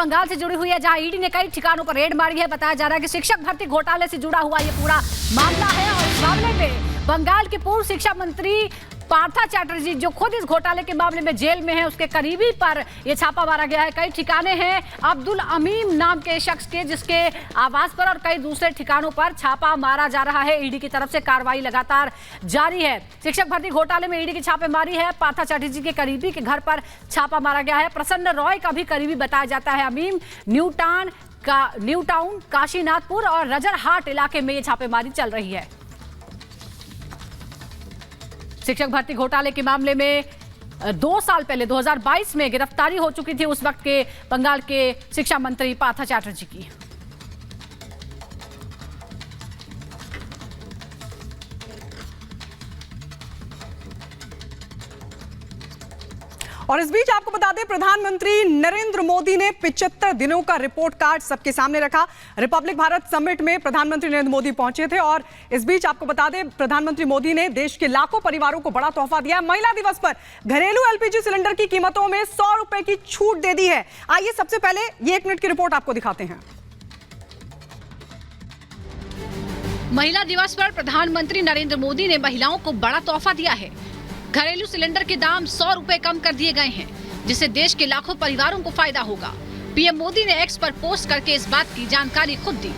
बंगाल से जुड़ी हुई है, जहां ईडी ने कई ठिकानों पर रेड मारी है। बताया जा रहा है कि शिक्षक भर्ती घोटाले से जुड़ा हुआ ये पूरा मामला है और इस मामले में बंगाल के पूर्व शिक्षा मंत्री पार्था चैटर्जी, जो खुद इस घोटाले के मामले में जेल में है, उसके करीबी पर यह छापा मारा गया है। कई ठिकाने हैं अब्दुल अमीम नाम के शख्स के, जिसके आवास पर और कई दूसरे ठिकानों पर छापा मारा जा रहा है। ईडी की तरफ से कार्रवाई लगातार जारी है। शिक्षक भर्ती घोटाले में ईडी की छापेमारी है। पार्था चैटर्जी के करीबी के घर पर छापा मारा गया है। प्रसन्न रॉय का भी करीबी बताया जाता है अमीम। न्यू टाउन, काशीनाथपुर और रजरहाट इलाके में ये छापेमारी चल रही है। शिक्षक भर्ती घोटाले के मामले में 2 साल पहले 2022 में गिरफ्तारी हो चुकी थी उस वक्त के बंगाल के शिक्षा मंत्री पार्था चैटर्जी की। और इस बीच आपको बता दें, प्रधानमंत्री नरेंद्र मोदी ने 75 दिनों का रिपोर्ट कार्ड सबके सामने रखा। रिपब्लिक भारत समिट में प्रधानमंत्री नरेंद्र मोदी पहुंचे थे और इस बीच आपको बता दें, प्रधानमंत्री मोदी ने देश के लाखों परिवारों को बड़ा तोहफा दिया। महिला दिवस पर घरेलू एलपीजी सिलेंडर की कीमतों में 100 रुपए की छूट दे दी है। आइए सबसे पहले ये 1 मिनट की रिपोर्ट आपको दिखाते हैं। महिला दिवस पर प्रधानमंत्री नरेंद्र मोदी ने महिलाओं को बड़ा तोहफा दिया है। घरेलू सिलेंडर के दाम 100 रुपए कम कर दिए गए हैं, जिससे देश के लाखों परिवारों को फायदा होगा। पीएम मोदी ने एक्स पर पोस्ट करके इस बात की जानकारी खुद दी।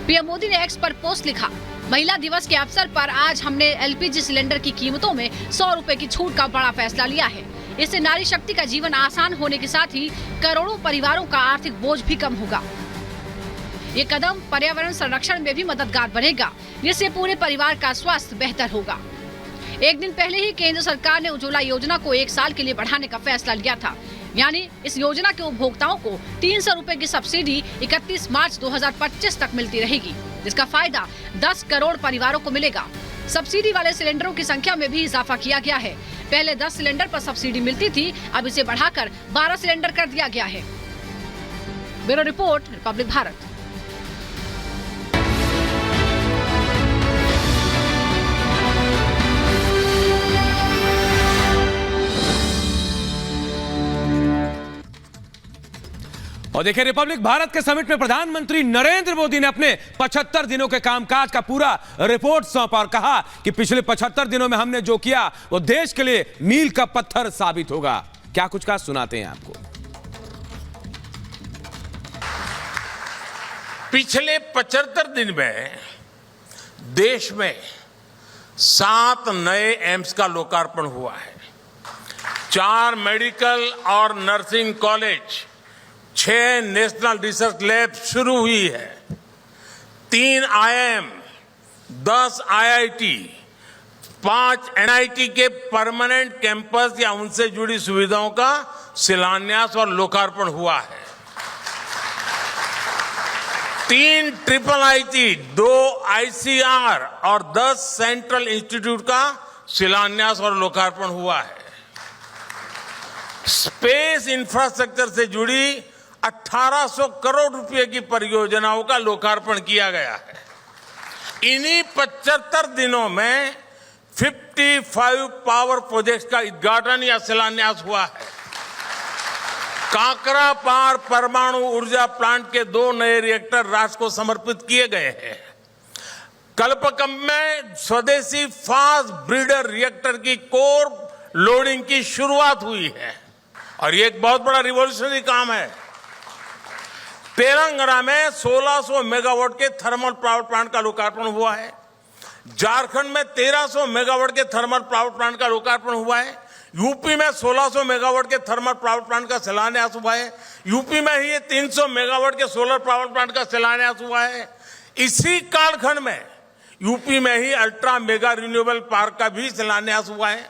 पीएम मोदी ने एक्स पर पोस्ट लिखा, महिला दिवस के अवसर पर आज हमने एलपीजी सिलेंडर की कीमतों में 100 रुपए की छूट का बड़ा फैसला लिया है। इससे नारी शक्ति का जीवन आसान होने के साथ ही करोड़ों परिवारों का आर्थिक बोझ भी कम होगा। ये कदम पर्यावरण संरक्षण में भी मददगार बनेगा, जिससे पूरे परिवार का स्वास्थ्य बेहतर होगा। एक दिन पहले ही केंद्र सरकार ने उज्ज्वला योजना को 1 साल के लिए बढ़ाने का फैसला लिया था। यानी इस योजना के उपभोक्ताओं को 300 रुपए की सब्सिडी 31 मार्च 2025 तक मिलती रहेगी, जिसका फायदा 10 करोड़ परिवारों को मिलेगा। सब्सिडी वाले सिलेंडरों की संख्या में भी इजाफा किया गया है। पहले 10 सिलेंडर पर सब्सिडी मिलती थी, अब इसे बढ़ाकर 12 सिलेंडर कर दिया गया है। Bureau report, Republic Bharat. और देखिए, रिपब्लिक भारत के समिट में प्रधानमंत्री नरेंद्र मोदी ने अपने 75 दिनों के कामकाज का पूरा रिपोर्ट सौंपा और कहा कि पिछले 75 दिनों में हमने जो किया वो देश के लिए मील का पत्थर साबित होगा। क्या कुछ कहा, सुनाते हैं आपको। पिछले 75 दिन में देश में 7 नए एम्स का लोकार्पण हुआ है, 4 मेडिकल और nursing college, 6 national research lab शुरू हुई है, 3 IIM, 10 IIT, 5 NIT के परमानेंट कैंपस या उनसे जुड़ी सुविधाओं का शिलान्यास और लोकार्पण हुआ है, 3 IIIT, 2 ICR और 10 सेंट्रल इंस्टीट्यूट का शिलान्यास और लोकार्पण हुआ है। स्पेस इंफ्रास्ट्रक्चर से जुड़ी 1800 करोड़ रुपए की परियोजनाओं का लोकार्पण किया गया है। इन्हीं 75 दिनों में 55 पावर प्रोजेक्ट्स का उद्घाटन या शिलान्यास हुआ है। काकरा पार परमाणु ऊर्जा प्लांट के 2 नए रिएक्टर राष्ट्र को समर्पित किए गए हैं। कल्पकम में स्वदेशी फास्ट ब्रीडर रिएक्टर की कोर लोडिंग की शुरुआत हुई है और ये एक बहुत बड़ा रिवॉल्यूशनरी काम है। तेलंगाना में 1600 मेगावाट के थर्मल पावर प्लांट का लोकार्पण हुआ है। झारखंड में 1300 मेगावाट के थर्मल पावर प्लांट का लोकार्पण हुआ है। यूपी में 1600 मेगावाट के थर्मल पावर प्लांट का शिलान्यास हुआ है। यूपी में ही 300 मेगावाट के सोलर पावर प्लांट का शिलान्यास हुआ है। इसी कालखंड में यूपी में ही अल्ट्रा मेगा रिन्यूएबल पार्क का भी शिलान्यास हुआ है।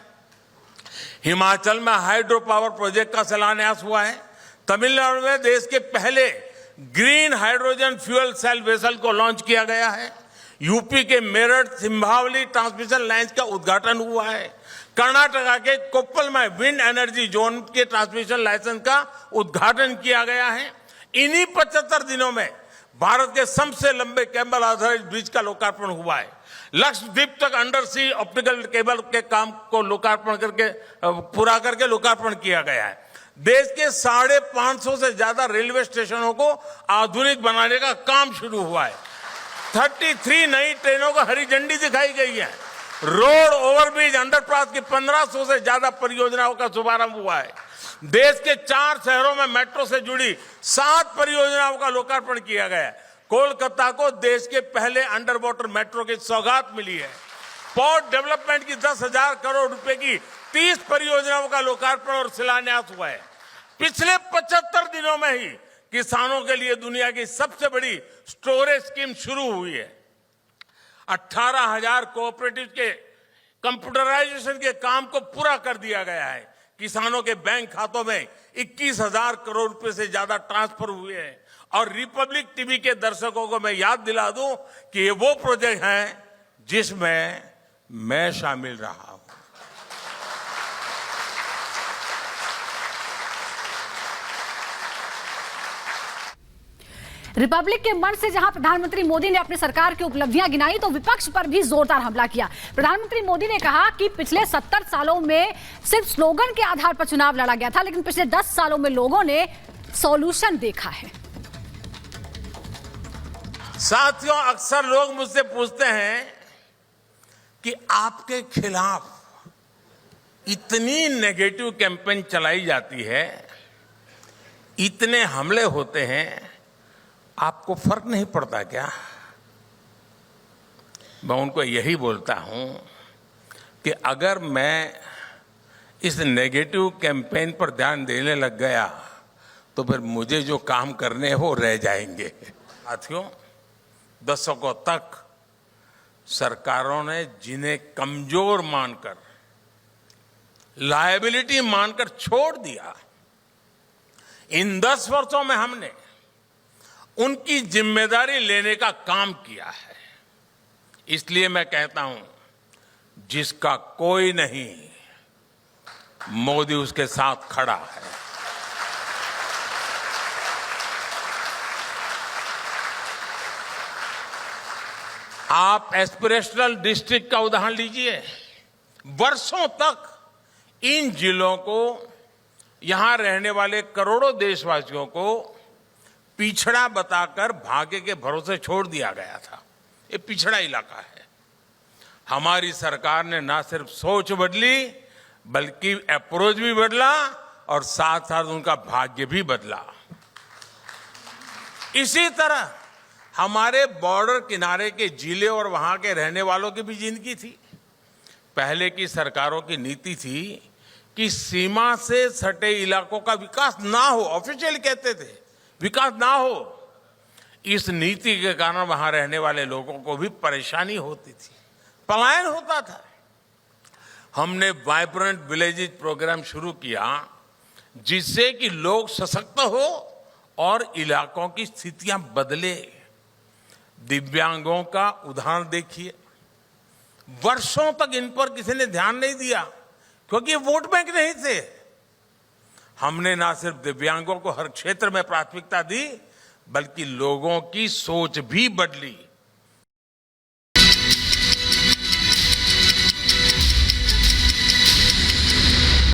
हिमाचल में हाइड्रो पावर प्रोजेक्ट का शिलान्यास हुआ है। तमिलनाडु में देश के पहले green hydrogen fuel cell vessel को लॉन्च किया गया है। यूपी के मेरठ सिंभावली ट्रांसमिशन लाइन का उद्घाटन हुआ है। कर्नाटका के कोप्पल में विंड एनर्जी जोन के ट्रांसमिशन लाइसेंस का उद्घाटन किया गया है। इन्हीं 75 दिनों में भारत के सबसे लंबे केबल आधारित ब्रिज का लोकार्पण हुआ है। लक्षद्वीप तक अंडर सी ऑप्टिकल केबल के काम को लोकार्पण करके पूरा करके लोकार्पण किया गया है। देश के 550 से ज्यादा रेलवे स्टेशनों को आधुनिक बनाने का काम शुरू हुआ है। 33 नई ट्रेनों को हरी झंडी दिखाई गई है। रोड, ओवरब्रिज, अंडरपास की 1500 से ज्यादा परियोजनाओं का शुभारंभ हुआ है। देश के 4 शहरों में मेट्रो से जुड़ी 7 परियोजनाओं का लोकार्पण किया गया है। कोलकाता को देश के पहले अंडर वाटर मेट्रो की सौगात मिली है। पोर्ट डेवलपमेंट की 10,000 करोड़ रुपए की 30 परियोजनाओं का लोकार्पण और शिलान्यास हुआ है। पिछले 75 दिनों में ही किसानों के लिए दुनिया की सबसे बड़ी स्टोरेज स्कीम शुरू हुई है। 18,000 कोऑपरेटिव के कंप्यूटराइजेशन के काम को पूरा कर दिया गया है। किसानों के बैंक खातों में 21,000 करोड़ रुपए से ज्यादा ट्रांसफर हुए हैं। और रिपब्लिक टीवी के दर्शकों को मैं याद दिला दूं कि ये वो प्रोजेक्ट हैं जिसमें मैं शामिल रहा हूं। रिपब्लिक के मंच से जहां प्रधानमंत्री मोदी ने अपनी सरकार की उपलब्धियां गिनाई तो विपक्ष पर भी जोरदार हमला किया। प्रधानमंत्री मोदी ने कहा कि पिछले 70 सालों में सिर्फ स्लोगन के आधार पर चुनाव लड़ा गया था, लेकिन पिछले 10 सालों में लोगों ने सॉल्यूशन देखा है। साथियों, अक्सर लोग मुझसे पूछते हैं कि आपके खिलाफ इतनी नेगेटिव कैंपेन चलाई जाती है, इतने हमले होते हैं, आपको फर्क नहीं पड़ता क्या? मैं उनको यही बोलता हूं कि अगर मैं इस नेगेटिव कैंपेन पर ध्यान देने लग गया तो फिर मुझे जो काम करने हैं वो रह जाएंगे। साथियों, दशकों तक सरकारों ने जिन्हें कमजोर मानकर, लायबिलिटी मानकर छोड़ दिया, इन 10 वर्षों में हमने उनकी जिम्मेदारी लेने का काम किया है। इसलिए मैं कहता हूं, जिसका कोई नहीं, मोदी उसके साथ खड़ा है। आप एस्पिरेशनल डिस्ट्रिक्ट का उदाहरण लीजिए। वर्षों तक इन जिलों को, यहां रहने वाले करोड़ों देशवासियों को पिछड़ा बताकर भाग्य के भरोसे छोड़ दिया गया था। ये पिछड़ा इलाका है। हमारी सरकार ने ना सिर्फ सोच बदली बल्कि अप्रोच भी बदला और साथ साथ उनका भाग्य भी बदला। इसी तरह हमारे बॉर्डर किनारे के जिले और वहां के रहने वालों की भी जिंदगी थी। पहले की सरकारों की नीति थी कि सीमा से सटे इलाकों का विकास ना हो। ऑफिशियल कहते थे विकास ना हो। इस नीति के कारण वहां रहने वाले लोगों को भी परेशानी होती थी, पलायन होता था। हमने वाइब्रेंट विलेजेस प्रोग्राम शुरू किया जिससे कि लोग सशक्त हो और इलाकों की स्थितियां बदले। दिव्यांगों का उदाहरण देखिए। वर्षों तक इन पर किसी ने ध्यान नहीं दिया क्योंकि वोट बैंक नहीं थे। हमने ना सिर्फ दिव्यांगों को हर क्षेत्र में प्राथमिकता दी बल्कि लोगों की सोच भी बदली।